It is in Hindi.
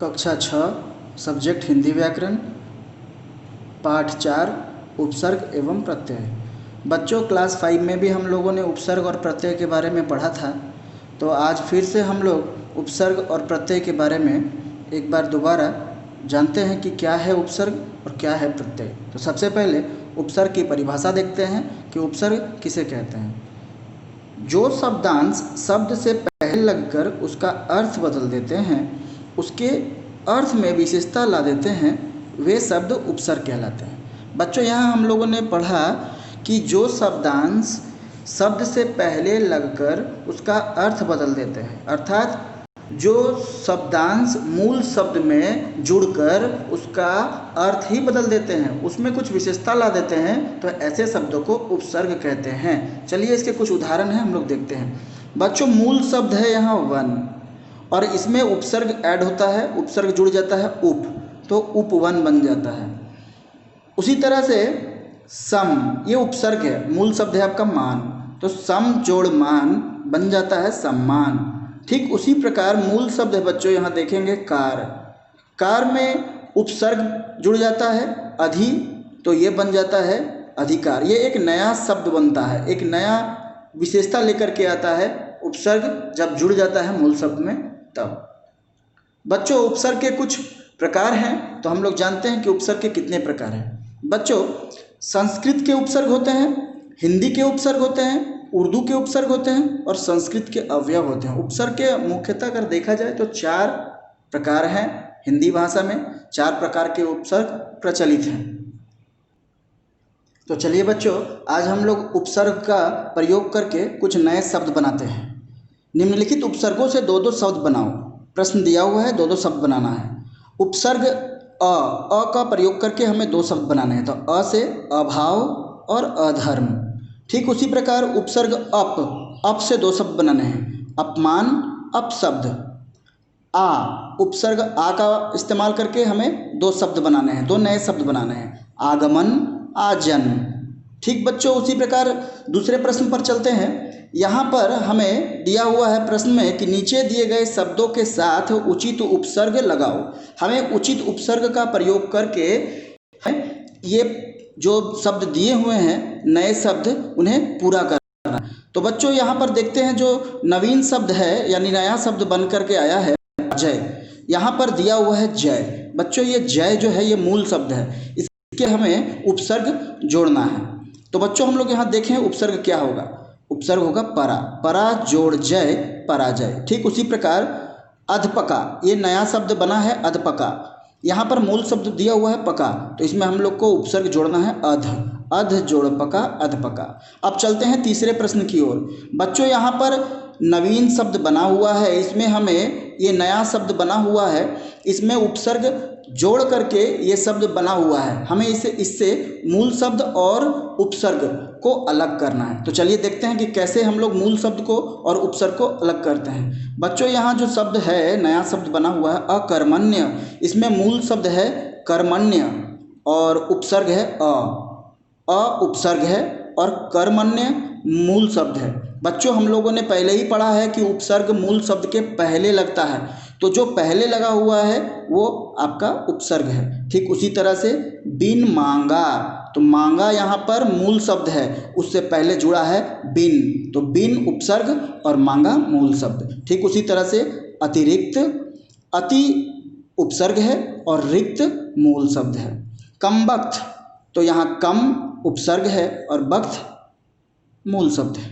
कक्षा 6 सब्जेक्ट हिंदी व्याकरण पाठ 4 उपसर्ग एवं प्रत्यय। बच्चों क्लास 5 में भी हम लोगों ने उपसर्ग और प्रत्यय के बारे में पढ़ा था। तो आज फिर से हम लोग उपसर्ग और प्रत्यय के बारे में एक बार दोबारा जानते हैं कि क्या है उपसर्ग और क्या है प्रत्यय। तो सबसे पहले उपसर्ग की परिभाषा देखते हैं कि उपसर्ग किसे कहते हैं। जो शब्दांश शब्द से पहले लगकर उसका अर्थ बदल देते हैं, उसके अर्थ में विशेषता ला देते हैं, वे शब्द उपसर्ग कहलाते हैं। बच्चों यहाँ हम लोगों ने पढ़ा कि जो शब्दांश शब्द से पहले लगकर उसका अर्थ बदल देते हैं, अर्थात जो शब्दांश मूल शब्द में जुड़कर उसका अर्थ ही बदल देते हैं, उसमें कुछ विशेषता ला देते हैं, तो ऐसे शब्दों को उपसर्ग कहते हैं। चलिए इसके कुछ उदाहरण हैं, हम लोग देखते हैं। बच्चों मूल शब्द है यहाँ वन और इसमें उपसर्ग ऐड होता है, उपसर्ग जुड़ जाता है उप, तो उपवन बन जाता है। उसी तरह से सम, ये उपसर्ग है, मूल शब्द है आपका मान, तो सम जोड़ मान बन जाता है सम्मान। ठीक उसी प्रकार मूल शब्द है बच्चों, यहाँ देखेंगे कार, कार में उपसर्ग जुड़ जाता है अधि, तो ये बन जाता है अधिकार। ये एक नया शब्द बनता है, एक नया विशेषता लेकर के आता है उपसर्ग जब जुड़ जाता है मूल शब्द में तब। बच्चों उपसर्ग के कुछ प्रकार हैं, तो हम लोग जानते हैं कि उपसर्ग के कितने प्रकार हैं। बच्चों संस्कृत के उपसर्ग होते हैं, हिंदी के उपसर्ग होते हैं, उर्दू के उपसर्ग होते हैं और संस्कृत के अवयव होते हैं। उपसर्ग के मुख्यतः अगर देखा जाए तो 4 प्रकार हैं। हिंदी भाषा में 4 प्रकार के उपसर्ग प्रचलित हैं। तो चलिए बच्चों आज हम लोग उपसर्ग का प्रयोग करके कुछ नए शब्द बनाते हैं। निम्नलिखित उपसर्गों से 2-2 शब्द बनाओ। प्रश्न दिया हुआ है, 2-2 शब्द बनाना है। उपसर्ग अ का प्रयोग करके हमें 2 शब्द बनाने हैं, तो अ से अभाव और अधर्म। ठीक उसी प्रकार उपसर्ग अप से 2 शब्द बनाने हैं, अपमान अपशब्द। आ उपसर्ग आ का इस्तेमाल करके हमें 2 शब्द बनाने हैं, 2 नए शब्द बनाने हैं, आगमन आजन। ठीक बच्चों उसी प्रकार दूसरे प्रश्न पर चलते हैं। यहाँ पर हमें दिया हुआ है प्रश्न में कि नीचे दिए गए शब्दों के साथ उचित उपसर्ग लगाओ। हमें उचित उपसर्ग का प्रयोग करके ये जो शब्द दिए हुए हैं नए शब्द, उन्हें पूरा करना। तो बच्चों यहाँ पर देखते हैं जो नवीन शब्द है यानी नया शब्द बन करके आया है जय, यहाँ पर दिया हुआ है जय। बच्चों ये जय जो है ये मूल शब्द है, इसके हमें उपसर्ग जोड़ना है। तो बच्चों हम लोग यहाँ देखें उपसर्ग क्या होगा। उपसर्ग होगा परा, परा जोड़ जय पराजय। ठीक उसी प्रकार अधपका, ये नया शब्द बना है अधपका, यहाँ पर मूल शब्द दिया हुआ है पका, तो इसमें हम लोग को उपसर्ग जोड़ना है अध, अध जोड़ पका अधपका। अब चलते हैं तीसरे प्रश्न की ओर। बच्चों यहाँ पर नवीन शब्द बना हुआ है, इसमें हमें ये नया शब्द बना हुआ है, इसमें उपसर्ग जोड़ करके ये शब्द बना हुआ है, हमें इससे मूल शब्द और उपसर्ग को अलग करना है। तो चलिए देखते हैं कि कैसे हम लोग मूल शब्द को और उपसर्ग को अलग करते हैं। बच्चों यहाँ जो शब्द है नया शब्द बना हुआ है अकर्मण्य, इसमें मूल शब्द है कर्मण्य और उपसर्ग है अ उपसर्ग है और कर्मण्य मूल शब्द है। बच्चों हम लोगों ने पहले ही पढ़ा है कि उपसर्ग मूल शब्द के पहले लगता है, तो जो पहले लगा हुआ है वो आपका उपसर्ग है। ठीक उसी तरह से बिन मांगा, तो मांगा यहाँ पर मूल शब्द है, उससे पहले जुड़ा है बिन, तो बिन उपसर्ग और मांगा मूल शब्द। ठीक उसी तरह से अतिरिक्त, अति उपसर्ग है और रिक्त मूल शब्द है। कम वक्त, तो यहाँ कम उपसर्ग है और वक्त मूल शब्द है।